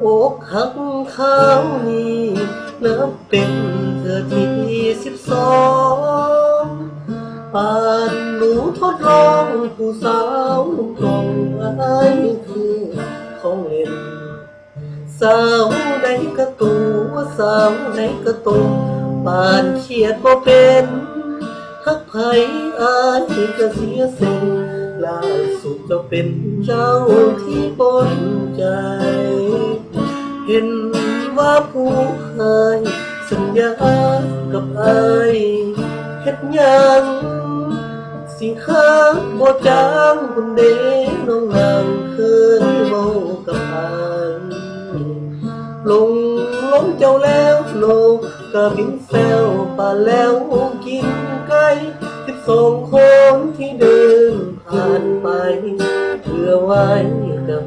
อกหักข้าวนี้นับเป็นเธอที่12ป่านหนูทดลองผู้สาวนุ่มตรงไอ้คือของเล่นสาวใดกระตูสาวใดกระตูป่านเขียดบ่เป็นฮักไผอายก็เสียเส้นล่าสุดจะเป็นเจ้าที่ปนใจเห็นว่าผู้เคยสัญญากับอายเฮ็ดหยังสิหาบ่จางคนเด้น้องนางเคยเว้ากับอายลงเจ้าแล้วโลกก็บินแซวป่าแล้วกินไก่12 คนที่เดินผ่านไปเพื่อไว้กับ